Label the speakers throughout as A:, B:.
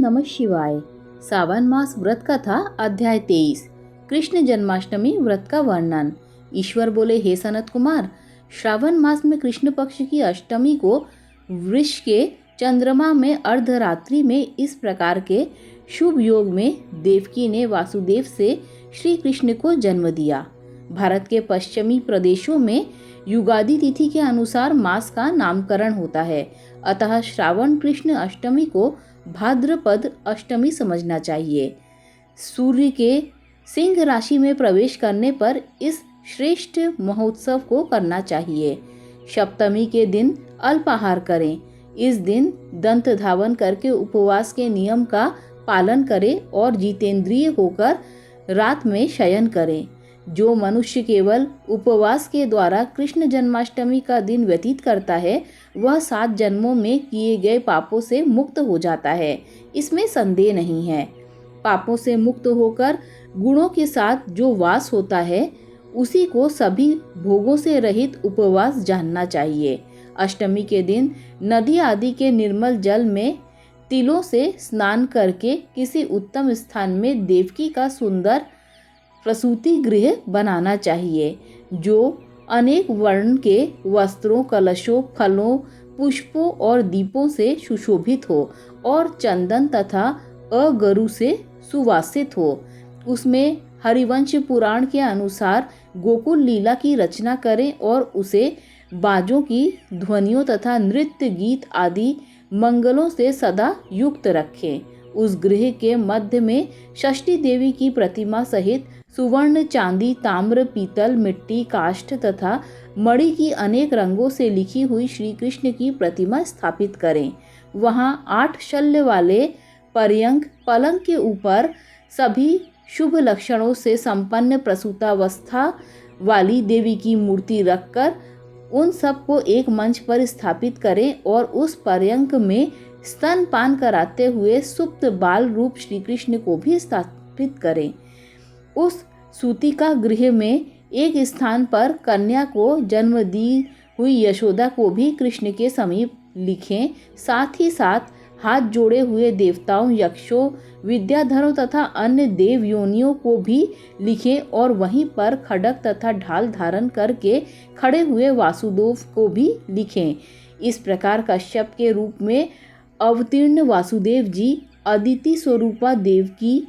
A: नमः शिवाय। सावन मास व्रत कथा अध्याय 23। कृष्ण जन्माष्टमी व्रत का वर्णन। ईश्वर बोले, हे सनत कुमार, श्रावण मास में कृष्ण पक्ष की अष्टमी को वृष के चंद्रमा में अर्धरात्रि में इस प्रकार के शुभ योग में देवकी ने वासुदेव से श्री कृष्ण को जन्म दिया। भारत के पश्चिमी प्रदेशों में युगादि तिथि के अनुसार मास का नामकरण होता है, अतः श्रावण कृष्ण अष्टमी को भाद्रपद अष्टमी समझना चाहिए। सूर्य के सिंह राशि में प्रवेश करने पर इस श्रेष्ठ महोत्सव को करना चाहिए। सप्तमी के दिन अल्पाहार करें। इस दिन दंत धावन करके उपवास के नियम का पालन करें और जितेंद्रिय होकर रात में शयन करें। जो मनुष्य केवल उपवास के द्वारा कृष्ण जन्माष्टमी का दिन व्यतीत करता है, वह 7 जन्मों में किए गए पापों से मुक्त हो जाता है, इसमें संदेह नहीं है। पापों से मुक्त होकर गुणों के साथ जो वास होता है, उसी को सभी भोगों से रहित उपवास जानना चाहिए। अष्टमी के दिन नदी आदि के निर्मल जल में तिलों से स्नान करके किसी उत्तम स्थान में देवकी का सुंदर प्रसूति गृह बनाना चाहिए, जो अनेक वर्ण के वस्त्रों, कलशों, फलों, पुष्पों और दीपों से सुशोभित हो और चंदन तथा अगरु से सुवासित हो। उसमें हरिवंश पुराण के अनुसार गोकुल लीला की रचना करें और उसे बाजों की ध्वनियों तथा नृत्य गीत आदि मंगलों से सदा युक्त रखें। उस गृह के मध्य में षष्ठी देवी की प्रतिमा सहित सुवर्ण, चांदी, ताम्र, पीतल, मिट्टी, काष्ठ तथा मणि की अनेक रंगों से लिखी हुई श्री कृष्ण की प्रतिमा स्थापित करें। वहां 8 शल्य वाले पर्यंक पलंग के ऊपर सभी शुभ लक्षणों से संपन्न प्रसूतावस्था वाली देवी की मूर्ति रखकर उन सबको एक मंच पर स्थापित करें और उस पर्यंक में स्तनपान कराते हुए सुप्त बाल रूप श्री कृष्ण को भी स्थापित करें। उस सूतिका गृह में एक स्थान पर कन्या को जन्म दी हुई यशोदा को भी कृष्ण के समीप लिखें। साथ ही साथ हाथ जोड़े हुए देवताओं, यक्षों, विद्याधरों तथा अन्य देव योनियों को भी लिखें और वहीं पर खड्ग तथा ढाल धारण करके खड़े हुए वासुदेव को भी लिखें। इस प्रकार कश्यप के रूप में अवतीर्ण वासुदेव जी, अदिति स्वरूपा देवकी,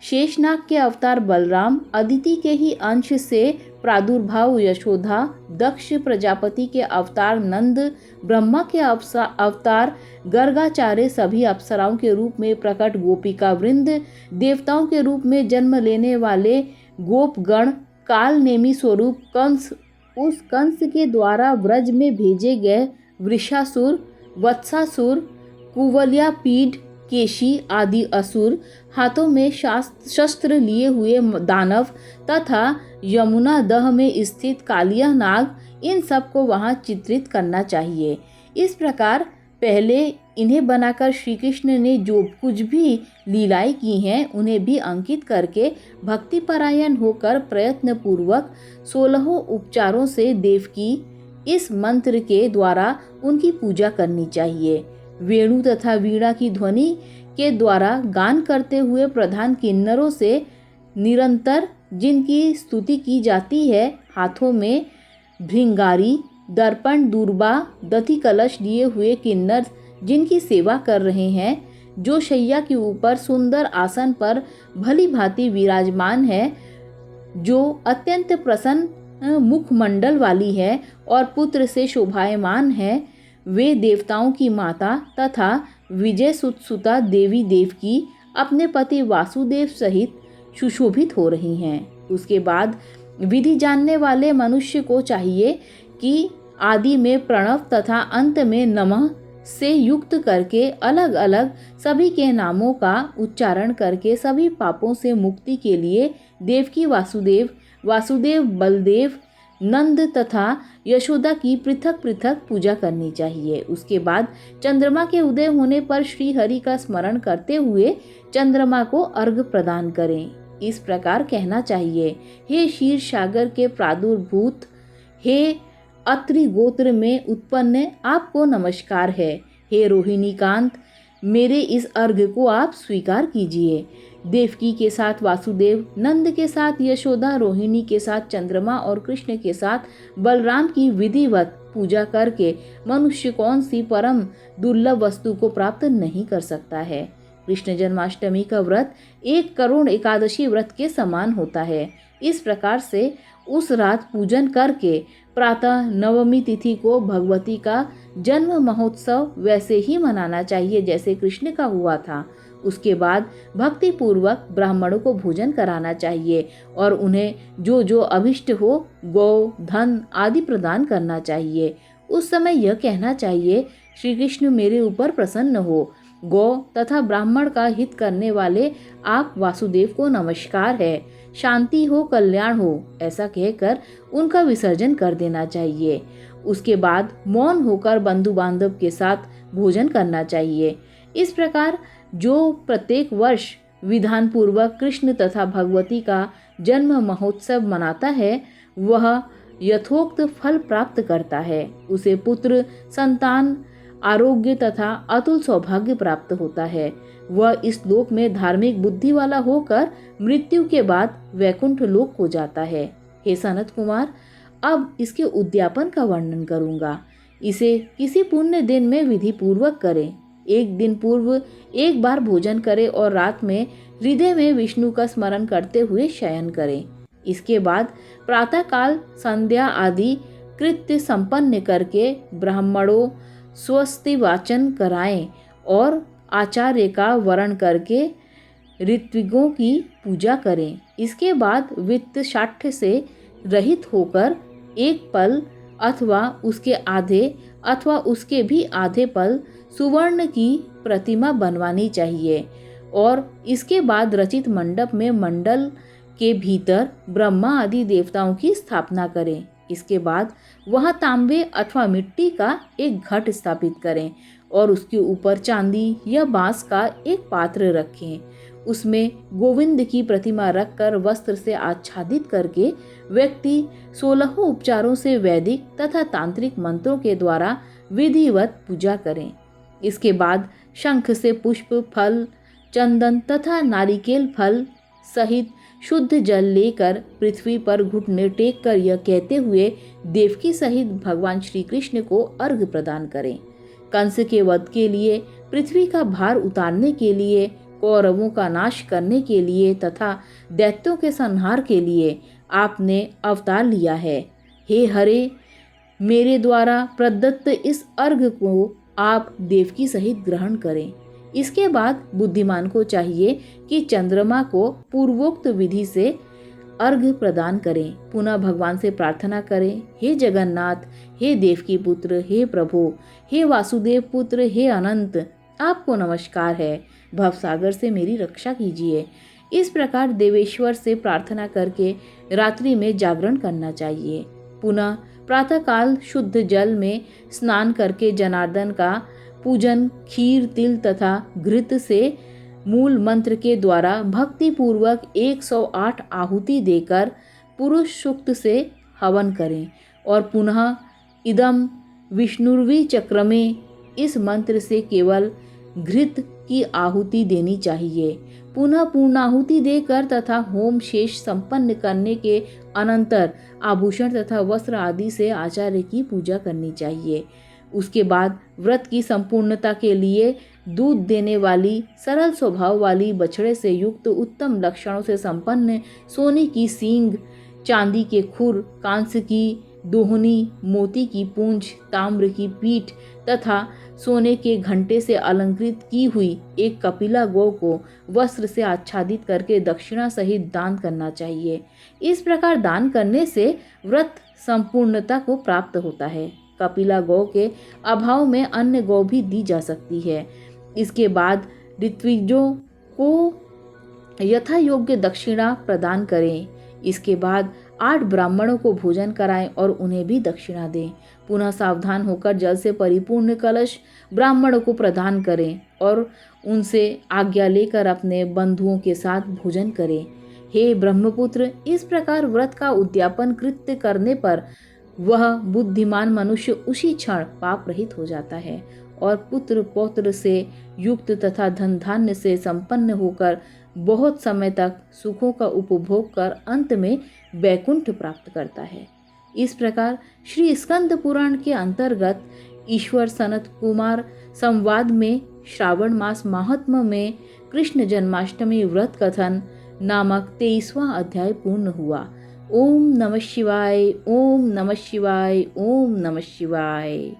A: शेषनाग के अवतार बलराम, अदिति के ही अंश से प्रादुर्भाव यशोदा, दक्ष प्रजापति के अवतार नंद, ब्रह्मा के अवतार गर्गाचार्य, सभी अप्सराओं के रूप में प्रकट गोपिका वृंद, देवताओं के रूप में जन्म लेने वाले गोपगण, काल नेमी स्वरूप कंस, उस कंस के द्वारा व्रज में भेजे गए वृषासुर, वत्सासुर, कुवलयापीड, केशी आदि असुर, हाथों में शस्त्र लिए हुए दानव तथा यमुना दह में स्थित कालिया नाग, इन सब को वहाँ चित्रित करना चाहिए। इस प्रकार पहले इन्हें बनाकर श्री कृष्ण ने जो कुछ भी लीलाएं की हैं, उन्हें भी अंकित करके भक्तिपरायण होकर प्रयत्न पूर्वक 16 उपचारों से देवकी इस मंत्र के द्वारा उनकी पूजा करनी चाहिए। वेणु तथा वीणा की ध्वनि के द्वारा गान करते हुए प्रधान किन्नरों से निरंतर जिनकी स्तुति की जाती है, हाथों में भृंगारी, दर्पण, दूर्बा, दधि कलश लिए हुए किन्नर जिनकी सेवा कर रहे हैं, जो शैया के ऊपर सुंदर आसन पर भली भांति विराजमान है, जो अत्यंत प्रसन्न मुखमंडल वाली है और पुत्र से शोभायमान है, वे देवताओं की माता तथा विजय सुतसुता देवी देवकी अपने पति वासुदेव सहित सुशोभित हो रही हैं। उसके बाद विधि जानने वाले मनुष्य को चाहिए कि आदि में प्रणव तथा अंत में नमः से युक्त करके अलग अलग सभी के नामों का उच्चारण करके सभी पापों से मुक्ति के लिए देवकी वासुदेव, वासुदेव बलदेव, नंद तथा यशोदा की पृथक पृथक पूजा करनी चाहिए। उसके बाद चंद्रमा के उदय होने पर श्री हरि का स्मरण करते हुए चंद्रमा को अर्घ्य प्रदान करें। इस प्रकार कहना चाहिए, हे क्षीर सागर के प्रादुर्भूत, हे अत्रि गोत्र में उत्पन्न, आपको नमस्कार है। हे रोहिणीकांत, मेरे इस अर्घ्य को आप स्वीकार कीजिए। देवकी के साथ वासुदेव, नंद के साथ यशोदा, रोहिणी के साथ चंद्रमा और कृष्ण के साथ बलराम की विधिवत पूजा करके मनुष्य कौन सी परम दुर्लभ वस्तु को प्राप्त नहीं कर सकता है। कृष्ण जन्माष्टमी का व्रत 1 करोड़ एकादशी व्रत के समान होता है। इस प्रकार से उस रात पूजन करके प्रातः नवमी तिथि को भगवती का जन्म महोत्सव वैसे ही मनाना चाहिए जैसे कृष्ण का हुआ था। उसके बाद भक्ति पूर्वक ब्राह्मणों को भोजन कराना चाहिए और उन्हें जो जो अभिष्ट हो गौ, धन आदि प्रदान करना चाहिए। उस समय यह कहना चाहिए, श्री कृष्ण मेरे ऊपर प्रसन्न हो। गौ तथा ब्राह्मण का हित करने वाले आप वासुदेव को नमस्कार है, शांति हो, कल्याण हो, ऐसा कहकर उनका विसर्जन कर देना चाहिए। उसके बाद मौन होकर बंधु बांधव के साथ भोजन करना चाहिए। इस प्रकार जो प्रत्येक वर्ष विधान पूर्वक कृष्ण तथा भगवती का जन्म महोत्सव मनाता है वह यथोक्त फल प्राप्त करता है। उसे पुत्र, संतान, आरोग्य तथा अतुल सौभाग्य प्राप्त होता है। वह इस लोक में धार्मिक बुद्धि वाला होकर मृत्यु के बाद वैकुंठ लोक को जाता है। हे सनत कुमार, अब इसके उद्यापन का वर्णन करूंगा। इसे किसी पुण्य दिन में विधि पूर्वक करें। 1 दिन पूर्व 1 बार भोजन करें और रात में हृदय में विष्णु का स्मरण करते हुए शयन करें। इसके बाद प्रातःकाल संध्या आदि कृत्य संपन्न करके ब्राह्मणों स्वस्ति वाचन कराएं और आचार्य का वरण करके ऋत्विकों की पूजा करें। इसके बाद वित्त शाठ्य से रहित होकर 1 पल अथवा उसके आधे अथवा उसके भी आधे पल सुवर्ण की प्रतिमा बनवानी चाहिए और इसके बाद रचित मंडप में मंडल के भीतर ब्रह्मा आदि देवताओं की स्थापना करें। इसके बाद वहां तांबे अथवा मिट्टी का एक घट स्थापित करें और उसके ऊपर चांदी या बांस का एक पात्र रखें। उसमें गोविंद की प्रतिमा रखकर वस्त्र से आच्छादित करके व्यक्ति 16 उपचारों से वैदिक तथा तांत्रिक मंत्रों के द्वारा विधिवत पूजा करें। इसके बाद शंख से पुष्प, फल, चंदन तथा नारिकेल फल सहित शुद्ध जल लेकर पृथ्वी पर घुटने टेक कर यह कहते हुए देवकी सहित भगवान श्री कृष्ण को अर्घ्य प्रदान करें। कंस के वध के लिए, पृथ्वी का भार उतारने के लिए, कौरवों का नाश करने के लिए तथा दैत्यों के संहार के लिए आपने अवतार लिया है। हे हरे, मेरे द्वारा प्रदत्त इस अर्घ्य को आप देवकी सहित ग्रहण करें। इसके बाद बुद्धिमान को चाहिए कि चंद्रमा को पूर्वोक्त विधि से अर्घ्य प्रदान करें। पुनः भगवान से प्रार्थना करें, हे जगन्नाथ, हे देवकी पुत्र, हे प्रभु, हे वासुदेव पुत्र, हे अनंत, आपको नमस्कार है, भवसागर से मेरी रक्षा कीजिए। इस प्रकार देवेश्वर से प्रार्थना करके रात्रि में जागरण करना चाहिए। पुनः प्रातःकाल शुद्ध जल में स्नान करके जनार्दन का पूजन खीर, तिल तथा घृत से मूल मंत्र के द्वारा भक्ति पूर्वक 108 आहुति देकर पुरुष सूक्त से हवन करें और पुनः इदम विष्णुर्वी चक्रमे इस मंत्र से केवल घृत की आहुति देनी चाहिए। पुनः पूर्णाहुति देकर तथा होम शेष संपन्न करने के अनंतर आभूषण तथा वस्त्र आदि से आचार्य की पूजा करनी चाहिए। उसके बाद व्रत की संपूर्णता के लिए दूध देने वाली सरल स्वभाव वाली बछड़े से युक्त उत्तम लक्षणों से संपन्न सोने की सींग, चांदी के खुर, कांस्य की दोहनी, मोती की पूंछ, ताम्र की पीठ तथा सोने के घंटे से अलंकृत की हुई एक कपिला गौ को वस्त्र से आच्छादित करके दक्षिणा सहित दान करना चाहिए। इस प्रकार दान करने से व्रत संपूर्णता को प्राप्त होता है। कपिला गौ के अभाव में अन्य गौ भी दी जा सकती है। इसके बाद ऋत्विजों को यथा योग्य दक्षिणा प्रदान करें। इसके बाद 8 ब्राह्मणों को भोजन कराएं और उन्हें भी दक्षिणा दें। पुनः सावधान होकर जल से परिपूर्ण कलश ब्राह्मणों को प्रदान करें और उनसे आज्ञा लेकर अपने बंधुओं के साथ भोजन करें। हे ब्रह्मपुत्र, इस प्रकार व्रत का उद्यापन कृत्य करने पर वह बुद्धिमान मनुष्य उसी क्षण पाप रहित हो जाता है और पुत्र पौत्र से युक्त तथा धन धान्य से संपन्न होकर बहुत समय तक सुखों का उपभोग कर अंत में वैकुंठ प्राप्त करता है। इस प्रकार श्री स्कंद पुराण के अंतर्गत ईश्वर सनत कुमार संवाद में श्रावण मास महात्म्य में कृष्ण जन्माष्टमी व्रत कथन नामक 23वां अध्याय पूर्ण हुआ। ओम नमः शिवाय, ओम नमः शिवाय, ओम नमः शिवाय।